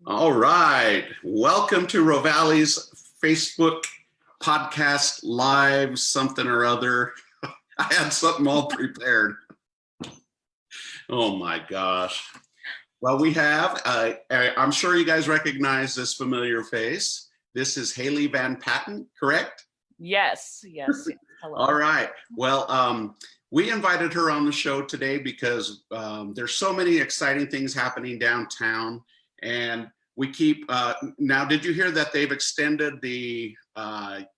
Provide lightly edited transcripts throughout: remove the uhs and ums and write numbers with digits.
All right. Welcome to Rovali's Facebook podcast live something or other. I had something all prepared. Oh my gosh. Well, we have, I'm sure you guys recognize this familiar face. This is Haille Van Patten, correct? Yes. Hello. All right. Well, we invited her on the show today because there's so many exciting things happening downtown, and we keep, now did you hear that they've extended the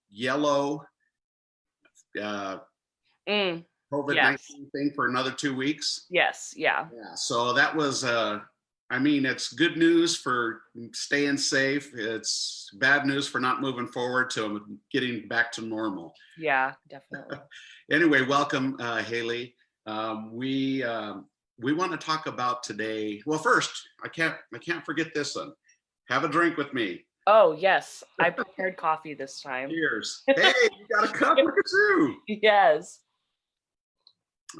yellow COVID-19 thing for another 2 weeks? Yes, yeah. So that was, I mean, it's good news for staying safe. It's bad news for not moving forward to getting back to normal. Yeah, definitely. Anyway, welcome, Haille. We want to talk about today. Well, first, I can't forget this one. Have a drink with me. Oh yes, I prepared coffee this time. Cheers. Hey, you got a cup? Look at you. Yes.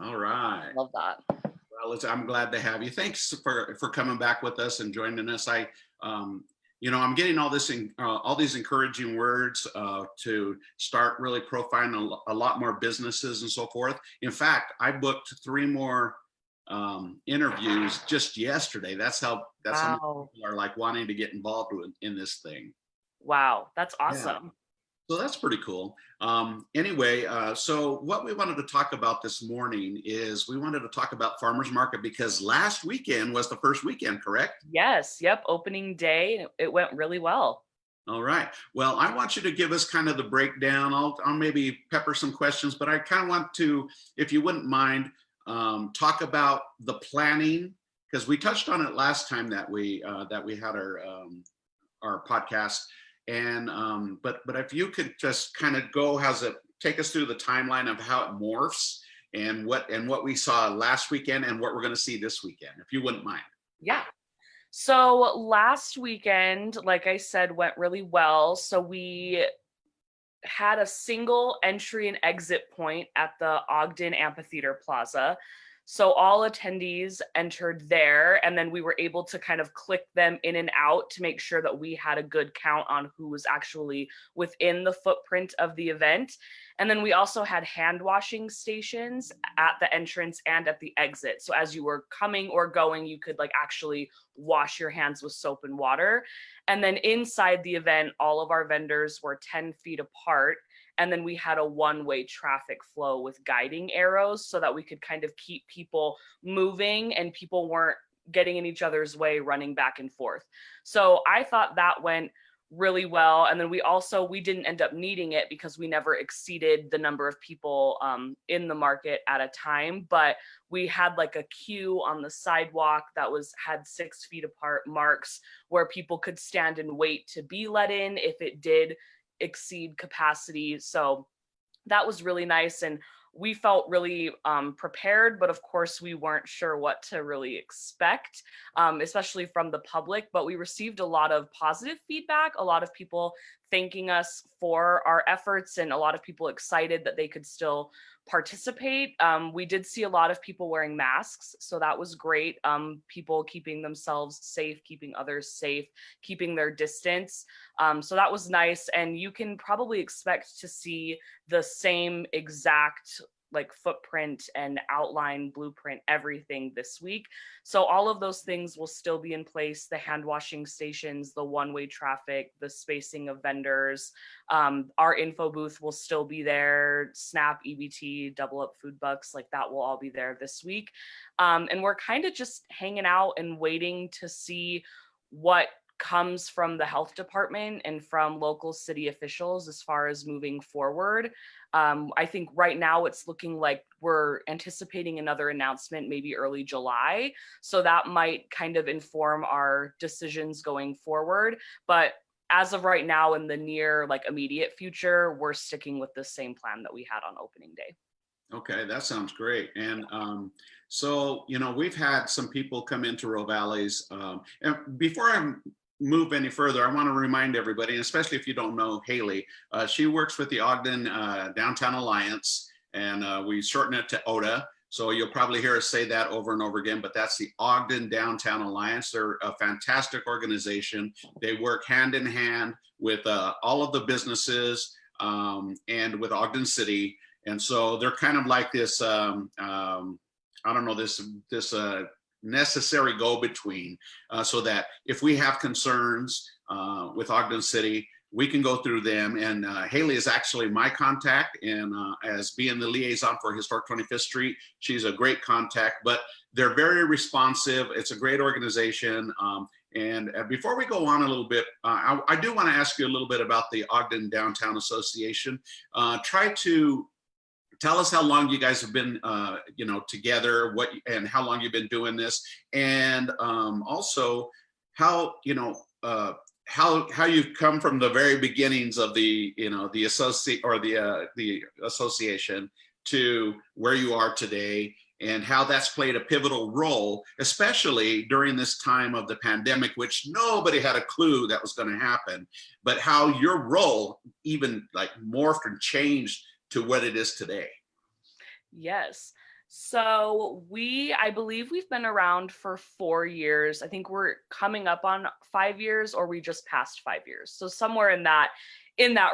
All right. Love that. Well, I'm glad to have you. Thanks for coming back with us and joining us. I'm getting all these encouraging words to start really profiling a lot more businesses and so forth. In fact, I booked 3 more interviews just yesterday. That's how many people are like wanting to get involved in this thing. Wow, that's awesome. Yeah. So that's pretty cool. Anyway, so what we wanted to talk about this morning is we wanted to talk about Farmers Market because last weekend was the first weekend, correct? Yes, yep, opening day. It went really well. All right. Well, I want you to give us kind of the breakdown. I'll maybe pepper some questions, but I kind of want to, if you wouldn't mind, talk about the planning, because we touched on it last time that we had our podcast. And but if you could just kind of take us through the timeline of how it morphs and what we saw last weekend and what we're going to see this weekend, if you wouldn't mind. Yeah. So last weekend, like I said, went really well. So we had a single entry and exit point at the Ogden Amphitheater Plaza. So all attendees entered there, and then we were able to kind of click them in and out to make sure that we had a good count on who was actually within the footprint of the event. And then we also had hand washing stations at the entrance and at the exit. So as you were coming or going, you could actually wash your hands with soap and water. And then inside the event, all of our vendors were 10 feet apart. And then we had a one-way traffic flow with guiding arrows so that we could kind of keep people moving and people weren't getting in each other's way, running back and forth. So I thought that went really well. And then we didn't end up needing it because we never exceeded the number of people in the market at a time. But we had a queue on the sidewalk that had 6 feet apart marks where people could stand and wait to be let in if it did exceed capacity. So that was really nice. And we felt really prepared, but of course we weren't sure what to really expect, especially from the public. But we received a lot of positive feedback, a lot of people thanking us for our efforts, and a lot of people excited that they could still participate. We did see a lot of people wearing masks, so that was great. People keeping themselves safe, keeping others safe, keeping their distance. So that was nice. And you can probably expect to see the same exact footprint and outline, blueprint, everything this week. So all of those things will still be in place: the hand washing stations, the one-way traffic, the spacing of vendors. Our info booth will still be there. SNAP, EBT, double up food bucks, that will all be there this week. And we're kind of just hanging out and waiting to see what comes from the health department and from local city officials as far as moving forward. I think right now it's looking like we're anticipating another announcement maybe early July. So that might kind of inform our decisions going forward. But as of right now, in the near immediate future, we're sticking with the same plan that we had on opening day. Okay, that sounds great. And so, we've had some people come into Rovali's. And before I move any further, I want to remind everybody, and especially if you don't know Haille, she works with the Ogden Downtown Alliance, and we shorten it to ODA. So you'll probably hear us say that over and over again, but that's the Ogden Downtown Alliance. They're a fantastic organization. They work hand in hand with all of the businesses and with Ogden City. And so they're kind of like this, I don't know, this necessary go-between, so that if we have concerns with Ogden City, we can go through them. And Haille is actually my contact, and as being the liaison for Historic 25th Street, she's a great contact, but they're very responsive. It's a great organization. And before we go on a little bit, I do want to ask you a little bit about the Ogden Downtown Association. Try to tell us how long you guys have been, together, and how long you've been doing this, and also how, how you've come from the very beginnings of the association to where you are today, and how that's played a pivotal role, especially during this time of the pandemic, which nobody had a clue that was going to happen, but how your role even like morphed and changed to what it is today. Yes. So I believe we've been around for 4 years. I think we're coming up on 5 years, or we just passed 5 years. So somewhere in that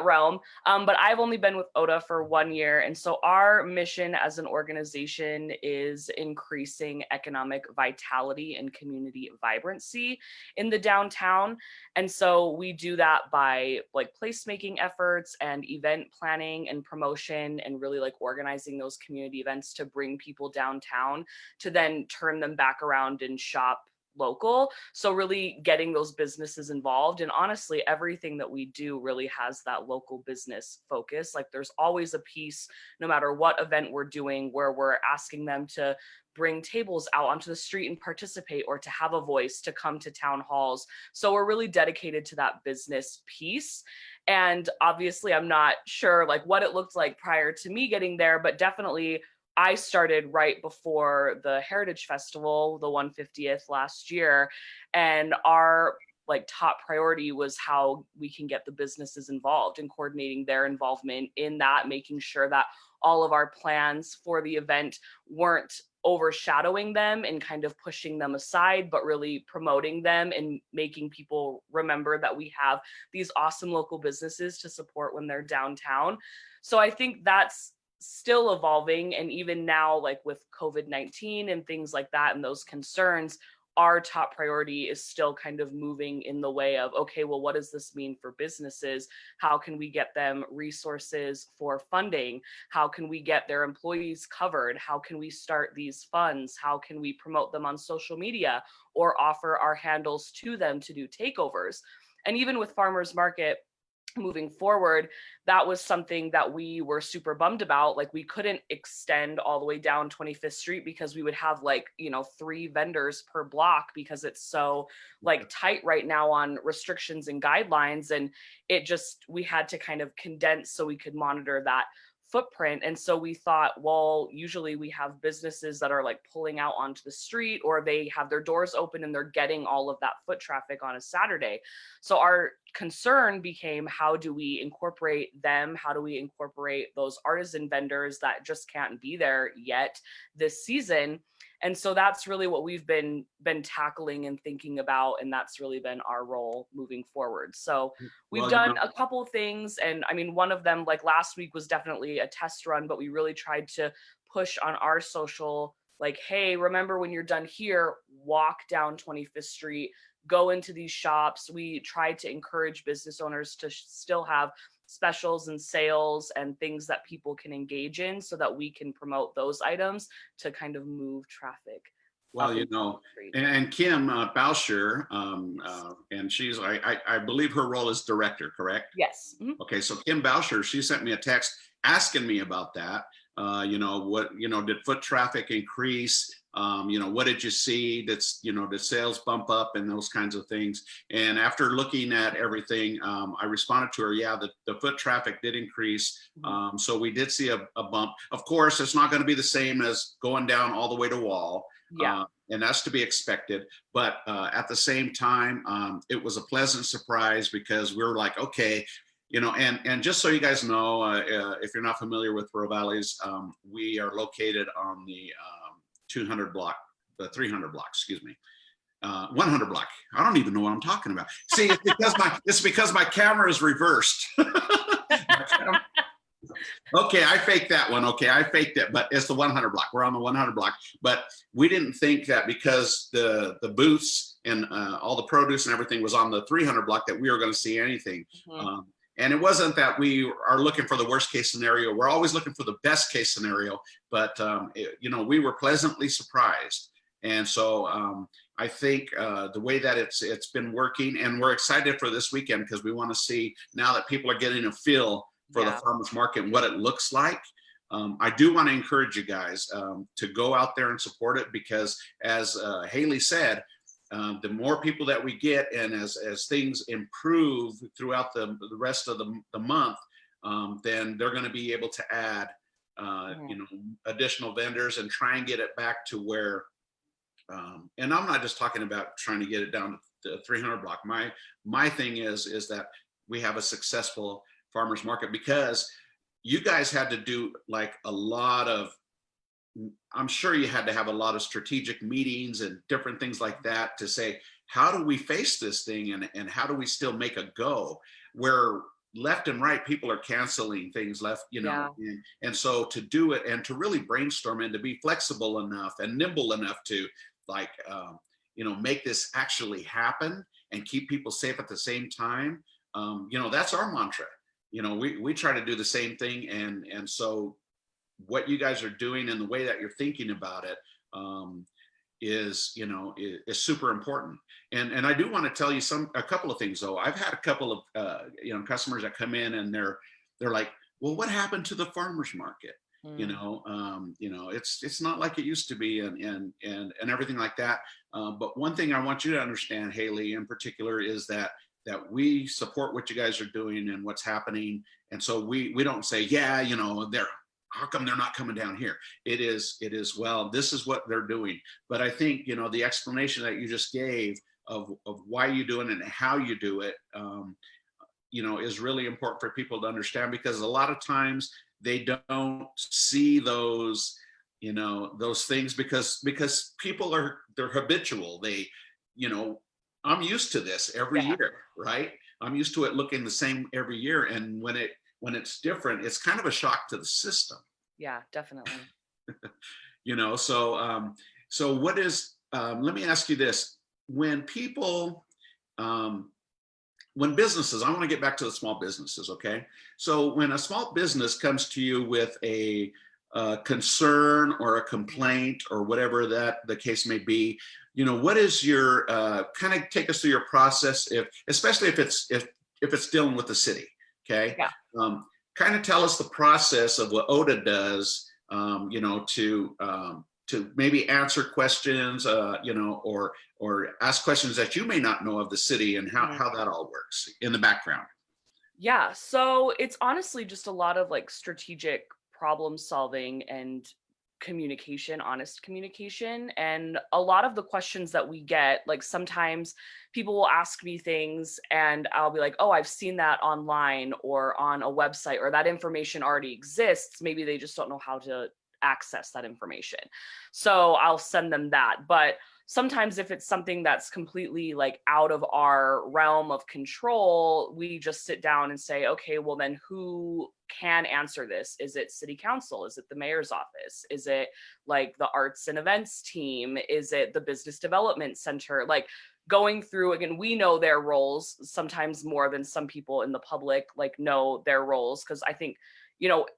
realm. But I've only been with ODA for 1 year. And so our mission as an organization is increasing economic vitality and community vibrancy in the downtown. And so we do that by like placemaking efforts and event planning and promotion, and really like organizing those community events to bring people downtown to then turn them back around and shop local. So really getting those businesses involved. And honestly, everything that we do really has that local business focus. Like there's always a piece, no matter what event we're doing, where we're asking them to bring tables out onto the street and participate, or to have a voice, to come to town halls. So we're really dedicated to that business piece. And obviously, I'm not sure like what it looked like prior to me getting there, but definitely I started right before the Heritage Festival, the 150th last year, and our like top priority was how we can get the businesses involved, and coordinating their involvement in that, making sure that all of our plans for the event weren't overshadowing them and kind of pushing them aside, but really promoting them and making people remember that we have these awesome local businesses to support when they're downtown. So I think that's still evolving. And even now, like with COVID-19 and things like that, and those concerns, our top priority is still kind of moving in the way of, okay, well, what does this mean for businesses? How can we get them resources for funding? How can we get their employees covered? How can we start these funds? How can we promote them on social media or offer our handles to them to do takeovers? And even with Farmers Market, moving forward, that was something that we were super bummed about. Like we couldn't extend all the way down 25th Street because we would have 3 vendors per block, because it's so like tight right now on restrictions and guidelines. And we had to kind of condense so we could monitor that footprint. And so we thought, well, usually we have businesses that are like pulling out onto the street, or they have their doors open and they're getting all of that foot traffic on a Saturday. So our concern became, how do we incorporate them? How do we incorporate those artisan vendors that just can't be there yet this season? And so that's really what we've been tackling and thinking about, and that's really been our role moving forward. So we've done a couple things, and I mean, one of them, like last week, was definitely a test run, but we really tried to push on our social, like, hey, remember when you're done here, walk down 25th Street, go into these shops. We tried to encourage business owners to still have specials and sales and things that people can engage in, so that we can promote those items to kind of move traffic. Well, and Kim Bauscher, and she's, I believe her role is director, correct? Yes. Mm-hmm. Okay, so Kim Bauscher, she sent me a text asking me about that. Did foot traffic increase? What did you see? Did sales bump up and those kinds of things? And after looking at everything, I responded to her, yeah, the foot traffic did increase. So we did see a bump. Of course, it's not going to be the same as going down all the way to Wall. Yeah. And that's to be expected. But at the same time, it was a pleasant surprise, because we were like, okay, And just so you guys know, if you're not familiar with Rovali's, we are located on the 200 block, the 300 block, excuse me, 100 block. I don't even know what I'm talking about. See, it's because my camera is reversed. Okay, I faked that one. Okay, I faked it, but it's the 100 block. We're on the 100 block, but we didn't think that because the booths and all the produce and everything was on the 300 block that we were going to see anything. And it wasn't that we are looking for the worst case scenario. We're always looking for the best case scenario, but we were pleasantly surprised. And so I think the way that it's been working, and we're excited for this weekend because we want to see now that people are getting a feel for the farmers market and what it looks like. I do want to encourage you guys to go out there and support it, because as Haille said, the more people that we get, and as things improve throughout the rest of the month, then they're going to be able to add additional vendors and try and get it back to where, and I'm not just talking about trying to get it down to the 300 block. My thing is that we have a successful farmers market, because you guys had to do like a lot of, I'm sure you had to have a lot of strategic meetings and different things like that to say, how do we face this thing, and how do we still make a go, where left and right people are canceling things left, and so to do it and to really brainstorm and to be flexible enough and nimble enough to like, make this actually happen and keep people safe at the same time. That's our mantra. We try to do the same thing. And so what you guys are doing and the way that you're thinking about it is super important. And I do want to tell you a couple of things though. I've had a couple of customers that come in and they're like, well, what happened to the farmers market? It's not like it used to be, and everything like that. But one thing I want you to understand, Haille, in particular, is that we support what you guys are doing and what's happening. And so we don't say, how come they're not coming down here? It is, well, this is what they're doing. But I think, the explanation that you just gave of why you do it and how you do it, is really important for people to understand, because a lot of times they don't see those, those things because people they're habitual. I'm used to this every year, right? I'm used to it looking the same every year. And when it's different, it's kind of a shock to the system. Yeah, definitely. So what is, let me ask you this. When people, when businesses, I want to get back to the small businesses, okay? So when a small business comes to you with a concern or a complaint or whatever that the case may be, what is your kind of take us through your process, especially if it's dealing with the city, okay? Yeah. Kind of tell us the process of what ODA does, to maybe answer questions, or ask questions that you may not know of the city, and how that all works in the background. Yeah, so it's honestly just a lot of like strategic problem solving and communication, honest communication. And a lot of the questions that we get, like sometimes people will ask me things and I'll be like, oh, I've seen that online or on a website, or that information already exists. Maybe they just don't know how to access that information. So I'll send them that. But sometimes if it's something that's completely like out of our realm of control, we just sit down and say, okay, well then who can answer this? Is it city council? Is it the mayor's office? Is it like the arts and events team? Is it the business development center? Like going through, again, we know their roles sometimes more than some people in the public like know their roles. Because I think,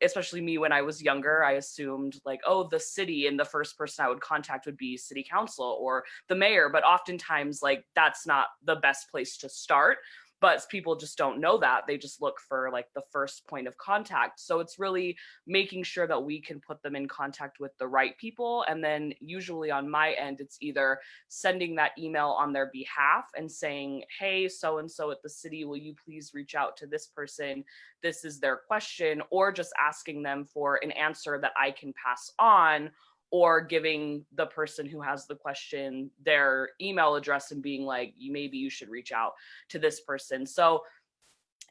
especially me when I was younger, I assumed like, oh, the city, and the first person I would contact would be city council or the mayor. But oftentimes, like, that's not the best place to start. But people just don't know that. They just look for like the first point of contact. So it's really making sure that we can put them in contact with the right people. And then usually on my end, it's either sending that email on their behalf and saying, hey, so-and-so at the city, will you please reach out to this person? This is their question, or just asking them for an answer that I can pass on, or giving the person who has the question their email address and being like, maybe you should reach out to this person. So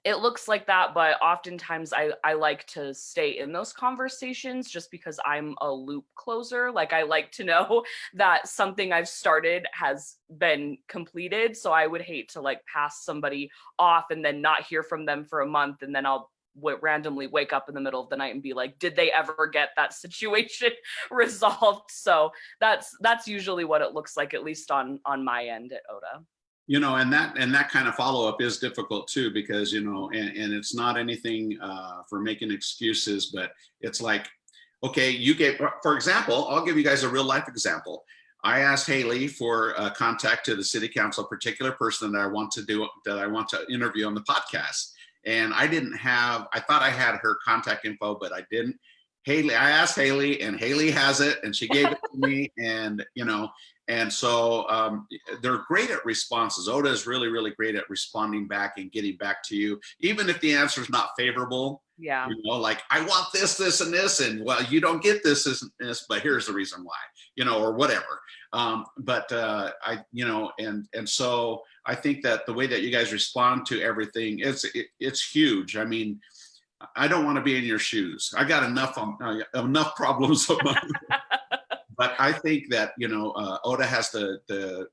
It looks like that, but oftentimes I like to stay in those conversations just because I'm a loop closer. Like I like to know that something I've started has been completed. So I would hate to like pass somebody off and then not hear from them for a month, and then I'll randomly wake up in the middle of the night and be like, did they ever get that situation resolved? So that's usually what it looks like, at least on my end at Oda. And that kind of follow-up is difficult too, because and it's not anything for making excuses, but it's like, okay, you gave, for example, I'll give you guys a real life example. I asked Haille for a contact to the city council, a particular person that I want to interview on the podcast. And I thought I had her contact info, but I didn't. I asked Haille, and Haille has it, and she gave it to me, and so they're great at responses. Oda is really, really great at responding back and getting back to you, even if the answer is not favorable. Yeah. Like, I want this, this, and this, and well, you don't get this, this, and this, but here's the reason why, or whatever. And so I think that the way that you guys respond to everything, it's huge. I mean, I don't want to be in your shoes. I got enough problems of my own. But I think that Oda has the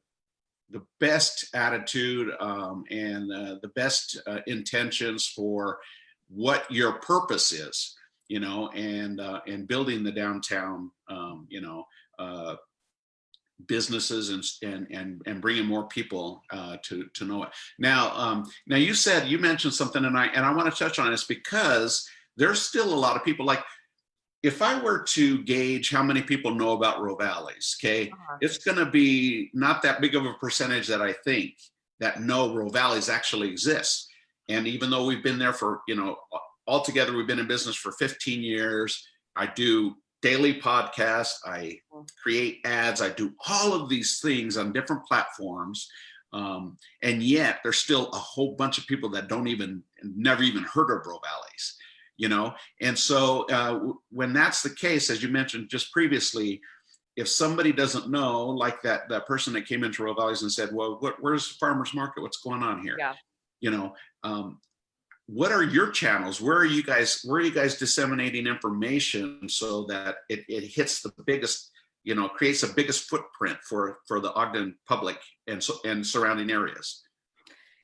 best attitude and the best intentions for what your purpose is, and building the downtown, businesses and bringing more people to know it. Now you mentioned something, and I want to touch on this because there's still a lot of people like. If I were to gauge how many people know about Rovali's, okay, it's going to be not that big of a percentage that I think that know Rovali's actually exists. And even though we've been there for, altogether, we've been in business for 15 years. I do daily podcasts. I create ads. I do all of these things on different platforms. And yet there's still a whole bunch of people that never even heard of Rovali's. And so when that's the case, as you mentioned just previously, if somebody doesn't know, like that person that came into Rovali's and said, well, where's Farmers Market? What's going on here? Yeah. What are your channels? Where are you guys disseminating information so that it hits the biggest, creates the biggest footprint for the Ogden public and surrounding areas?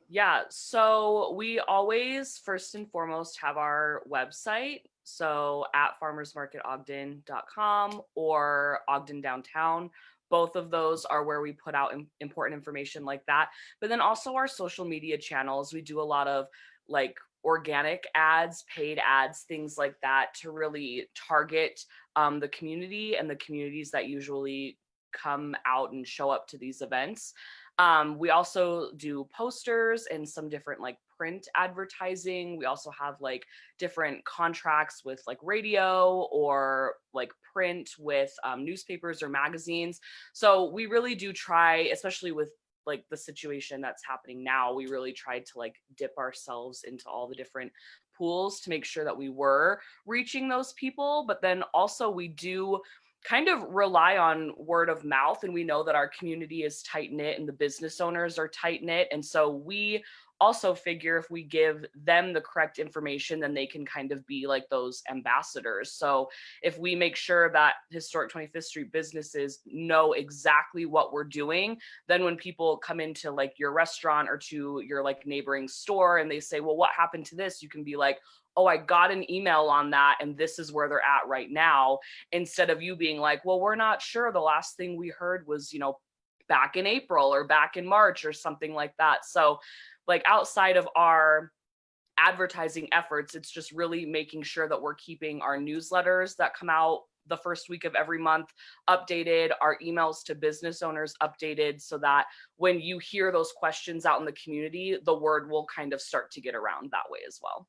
Yeah, so we always first and foremost have our website. So at farmersmarketogden.com or Ogden Downtown. Both of those are where we put out important information like that. But then also our social media channels. We do a lot of like organic ads, paid ads, things like that to really target the community and the communities that usually come out and show up to these events. We also do posters and some different like print advertising. We also have like different contracts with like radio or like print with newspapers or magazines. So we really do try, especially with like the situation that's happening now, we really tried to like dip ourselves into all the different pools to make sure that we were reaching those people. But then also we do kind of rely on word of mouth, and we know that our community is tight knit and the business owners are tight knit. And so we also figure if we give them the correct information, then they can kind of be like those ambassadors. So if we make sure that historic 25th Street businesses know exactly what we're doing, then when people come into like your restaurant or to your like neighboring store and they say, well, what happened to this? You can be like, oh, I got an email on that and this is where they're at right now. Instead of you being like, well, we're not sure. The last thing we heard was, back in April or back in March or something like that. So like outside of our advertising efforts, it's just really making sure that we're keeping our newsletters that come out the first week of every month updated, our emails to business owners updated, so that when you hear those questions out in the community, the word will kind of start to get around that way as well.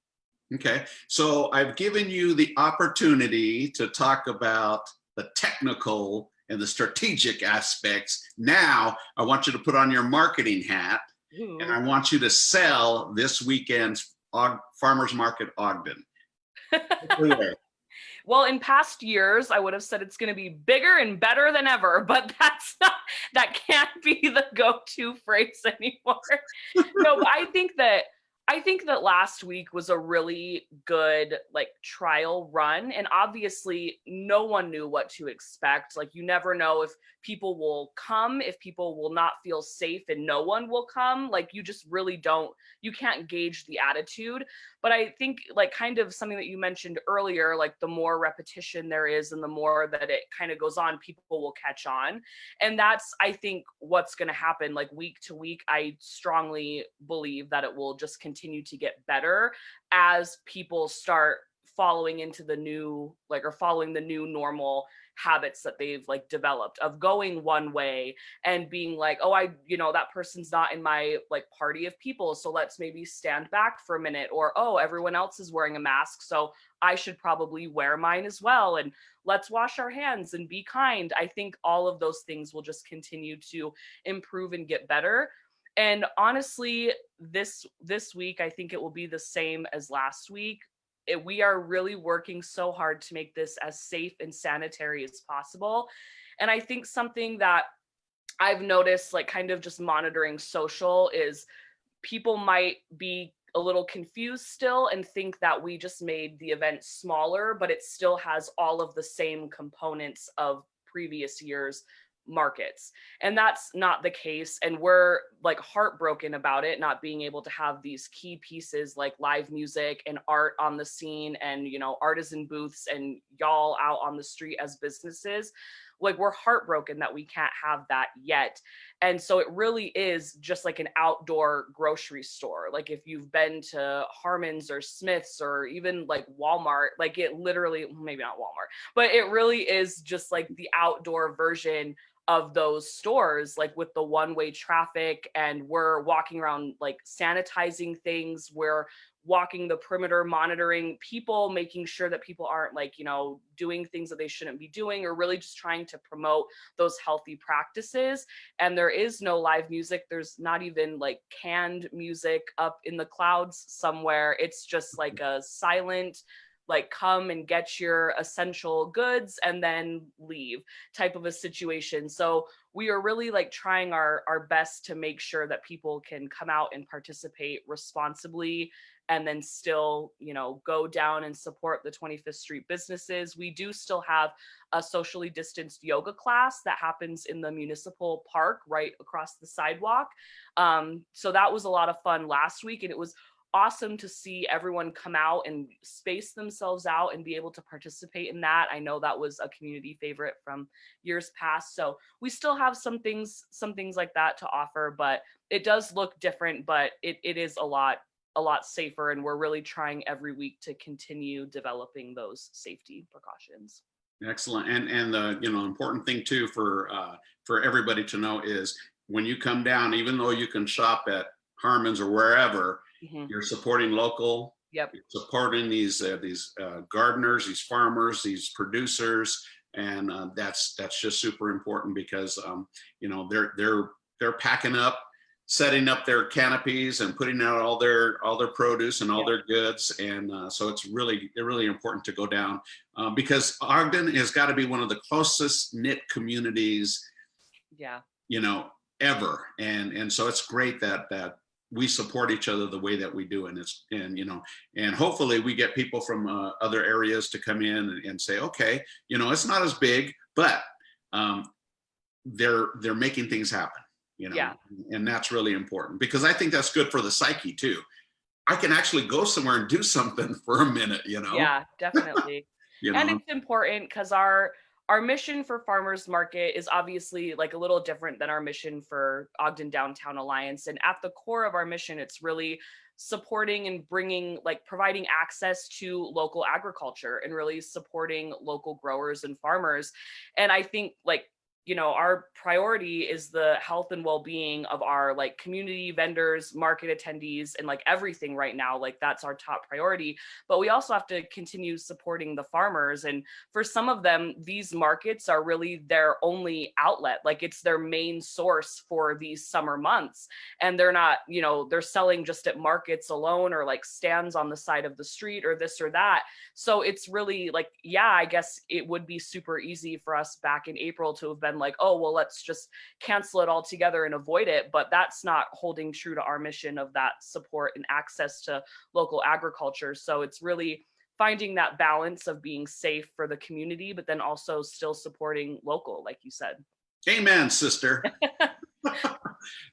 Okay, so I've given you the opportunity to talk about the technical and the strategic aspects. Now, I want you to put on your marketing hat. Ooh. And I want you to sell this weekend's Farmers Market Ogden. Well, in past years, I would have said it's going to be bigger and better than ever, but that can't be the go-to phrase anymore. No, I think that I think that last week was a really good like trial run, and obviously no one knew what to expect. Like you never know if people will come, if people will not feel safe and no one will come. Like you just really don't, you can't gauge the attitude. But I think like kind of something that you mentioned earlier, like the more repetition there is and the more that it kind of goes on, people will catch on. And that's, I think, what's going to happen like week to week. I strongly believe that it will just continue to get better as people start following into the new, like, or following the new normal habits that they've like developed of going one way and being like, oh, that person's not in my like party of people, so let's maybe stand back for a minute. Or, oh, everyone else is wearing a mask, so I should probably wear mine as well. And let's wash our hands and be kind. I think all of those things will just continue to improve and get better. And honestly, this week, I think it will be the same as last week. We are really working so hard to make this as safe and sanitary as possible. And I think something that I've noticed, like kind of just monitoring social, is people might be a little confused still and think that we just made the event smaller, but it still has all of the same components of previous years' markets. And that's not the case. And we're like heartbroken about it, not being able to have these key pieces like live music and art on the scene and, artisan booths and y'all out on the street as businesses. Like we're heartbroken that we can't have that yet. And so it really is just like an outdoor grocery store. Like if you've been to Harmon's or Smith's or even like Walmart, like it literally, maybe not Walmart, but it really is just like the outdoor version of those stores, like with the one-way traffic. And we're walking around like sanitizing things. We're walking the perimeter, monitoring people, making sure that people aren't like, doing things that they shouldn't be doing, or really just trying to promote those healthy practices. And there is no live music. There's not even like canned music up in the clouds somewhere. It's just like a silent, like come and get your essential goods and then leave type of a situation. So we are really like trying our best to make sure that people can come out and participate responsibly and then still, go down and support the 25th Street businesses. We do still have a socially distanced yoga class that happens in the municipal park right across the sidewalk. So that was a lot of fun last week, and it was awesome to see everyone come out and space themselves out and be able to participate in that. I know that was a community favorite from years past. So we still have some things like that to offer, but it does look different, but it is a lot safer. And we're really trying every week to continue developing those safety precautions. Excellent. And the important thing too for everybody to know is when you come down, even though you can shop at Harmon's or wherever, you're supporting local. Yep. You're supporting these gardeners, these farmers, these producers, and that's just super important because they're packing up, setting up their canopies and putting out all their produce and all their goods, and so it's really important to go down because Ogden has got to be one of the closest knit communities, ever, and so it's great that we support each other the way that we do, and hopefully we get people from other areas to come in and say, okay, it's not as big, but they're making things happen, and that's really important because I think that's good for the psyche too. I can actually go somewhere and do something for a minute, Yeah, definitely. And it's important because our mission for Farmers Market is obviously like a little different than our mission for Ogden Downtown Alliance. And at the core of our mission, it's really supporting and providing access to local agriculture and really supporting local growers and farmers. And I think our priority is the health and well-being of our community vendors, market attendees, and everything right now. That's our top priority. But we also have to continue supporting the farmers. And for some of them, these markets are really their only outlet. It's their main source for these summer months. And they're not, they're selling just at markets alone or stands on the side of the street or this or that. So it's really I guess it would be super easy for us back in April to have been been like, oh, well, let's just cancel it altogether and avoid it. But that's not holding true to our mission of that support and access to local agriculture. So it's really finding that balance of being safe for the community, but then also still supporting local, like you said. Amen, sister.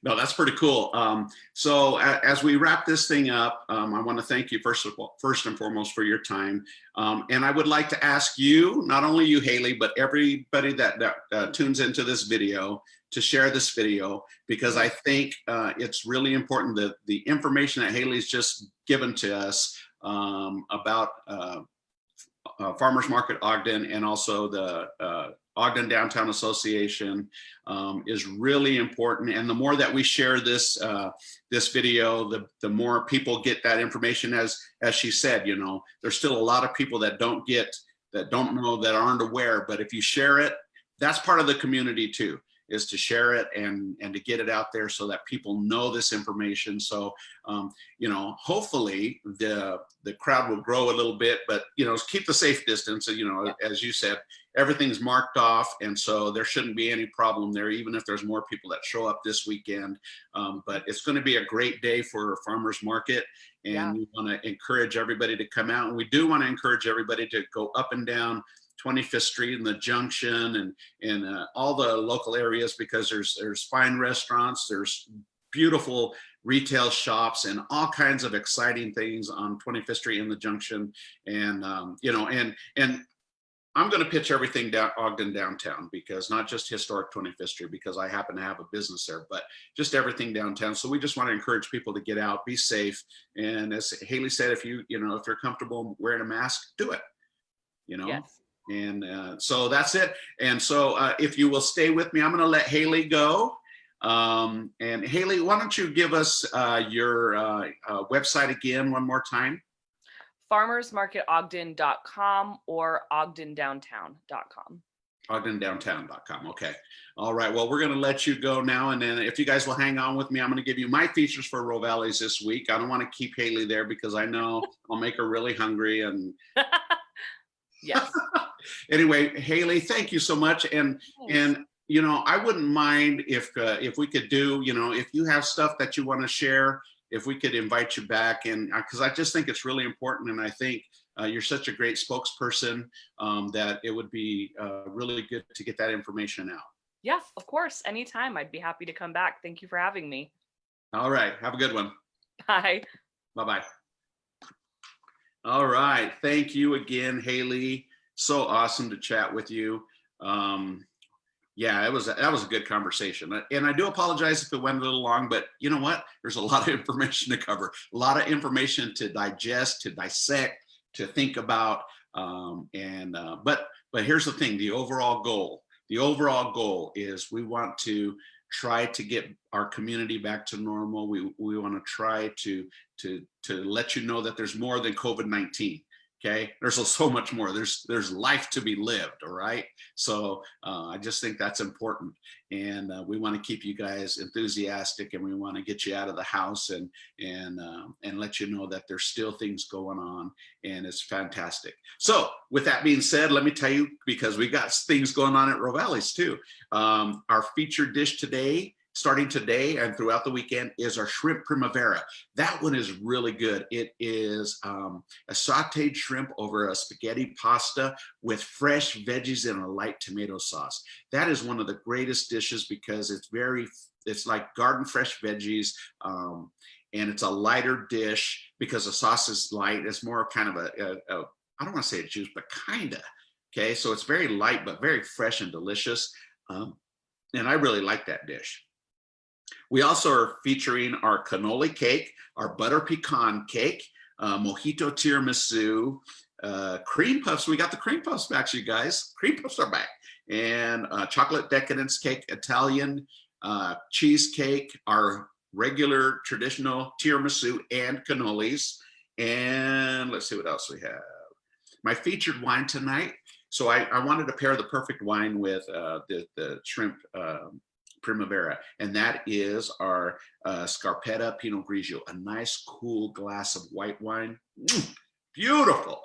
No, that's pretty cool. So as we wrap this thing up, I want to thank you first and foremost for your time. And I would like to ask you, not only you, Haille, but everybody that tunes into this video to share this video, because I think it's really important that the information that Haille's just given to us about Farmers Market Ogden and also the Ogden Downtown Association is really important. And the more that we share this this video, the more people get that information. As she said, you know, there's still a lot of people that don't know, that aren't aware. But if you share it, that's part of the community too, is to share it and to get it out there so that people know this information. So, you know, hopefully the crowd will grow a little bit, but, you know, keep the safe distance. You know, as you said, everything's marked off. And so there shouldn't be any problem there, even if there's more people that show up this weekend. But it's going to be a great day for Farmers Market. And we want to encourage everybody to come out. And we do want to encourage everybody to go up and down 25th Street and the Junction and all the local areas, because there's fine restaurants, there's beautiful retail shops and all kinds of exciting things on 25th Street and the Junction. And you know, and I'm going to pitch everything down Ogden downtown, because not just historic 25th Street, because I happen to have a business there, but just everything downtown. So we just want to encourage people to get out, be safe, and as Haille said, if you're comfortable wearing a mask, do it. You know. Yes. And so that's it. And so if you will stay with me, I'm going to let Haille go. And Haille, why don't you give us your website again one more time? farmersmarketogden.com or ogdendowntown.com. ogdendowntown.com. Okay. All right. Well, we're going to let you go now. And then if you guys will hang on with me, I'm going to give you my features for Rovali's this week. I don't want to keep Haille there because I know I'll make her really hungry. And yes. Anyway, Haille, thank you so much. And you know, I wouldn't mind if we could do, you know, if you have stuff that you want to share, if we could invite you back, and because I just think it's really important, and I think you're such a great spokesperson that it would be really good to get that information out. Yeah, of course. Anytime. I'd be happy to come back. Thank you for having me. All right. Have a good one. Bye. Bye-bye. All right. Thank you again, Haille. So awesome to chat with you. Yeah, that was a good conversation. And I do apologize if it went a little long, but you know what? There's a lot of information to cover, a lot of information to digest, to dissect, to think about. But here's the thing, the overall goal is we want to try to get our community back to normal. We want to try to let you know that there's more than COVID-19. Okay, there's so much more. There's life to be lived. All right. So I just think that's important, and we want to keep you guys enthusiastic, and we want to get you out of the house and let you know that there's still things going on, and it's fantastic. So with that being said, let me tell you, because we got things going on at Rovali's too. Our featured dish today, starting today and throughout the weekend, is our shrimp primavera. That one is really good. It is a sauteed shrimp over a spaghetti pasta with fresh veggies and a light tomato sauce. That is one of the greatest dishes because it's like garden fresh veggies, and it's a lighter dish because the sauce is light. It's more kind of I don't want to say a juice, but kinda. Okay, so it's very light but very fresh and delicious, and I really like that dish. We also are featuring our cannoli cake, our butter pecan cake, mojito tiramisu, cream puffs. We got the cream puffs back, you guys. Cream puffs are back. And chocolate decadence cake, Italian cheesecake, our regular traditional tiramisu and cannolis. And let's see what else we have. My featured wine tonight. So I wanted to pair the perfect wine with the shrimp primavera, and that is our Scarpetta Pinot Grigio, a nice cool glass of white wine. Beautiful,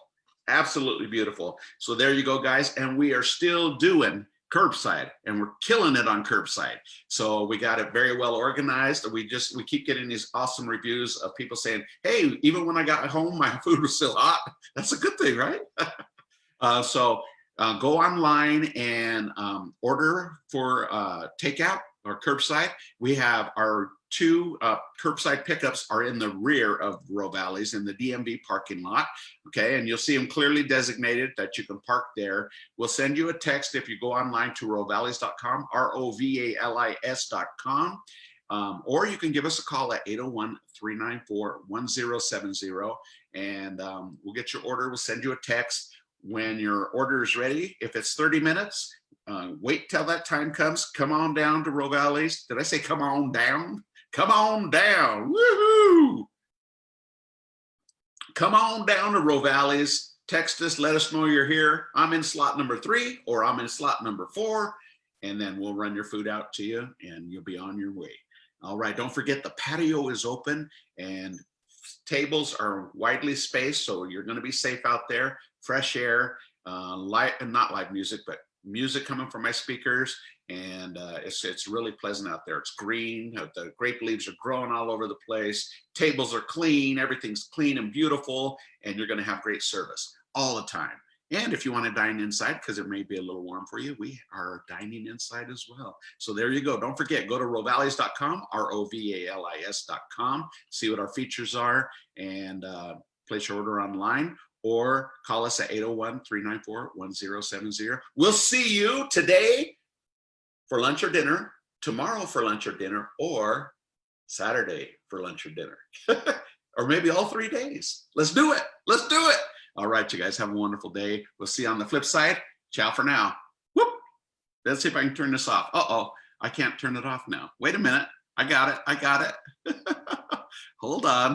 absolutely beautiful. So there you go, guys, and we are still doing curbside, and we're killing it on curbside. So we got it very well organized. We keep getting these awesome reviews of people saying, hey, even when I got home, my food was still hot. That's a good thing, right? So go online and order for takeout or curbside. We have our 2 curbside pickups are in the rear of Rovali's in the DMV parking lot. Okay, and you'll see them clearly designated that you can park there. We'll send you a text if you go online to rovalis.com, ROVALIS.com, or you can give us a call at 801-394-1070, and we'll get your order. We'll send you a text when your order is ready. If it's 30 minutes, wait till that time comes. Come on down to Rovali's. Did I say come on down? Come on down. Woohoo! Come on down to Rovali's. Text us, let us know you're here. I'm in slot number 3 or I'm in slot number 4, and then we'll run your food out to you and you'll be on your way. All right, don't forget the patio is open and tables are widely spaced, so you're going to be safe out there. Fresh air, not live music, but music coming from my speakers, and it's really pleasant out there. It's green, the grape leaves are growing all over the place, tables are clean, everything's clean and beautiful, and you're going to have great service all the time. And if you want to dine inside, because it may be a little warm for you, we are dining inside as well. So there you go. Don't forget, go to rovalis.com, ROVALIS.com, see what our features are, and place your order online, or call us at 801-394-1070. We'll see you today for lunch or dinner, tomorrow for lunch or dinner, or Saturday for lunch or dinner, or maybe all 3 days. Let's do it. Let's do it. All right, you guys have a wonderful day. We'll see you on the flip side. Ciao for now. Whoop. Let's see if I can turn this off. Uh-oh, I can't turn it off now. Wait a minute. I got it. Hold on.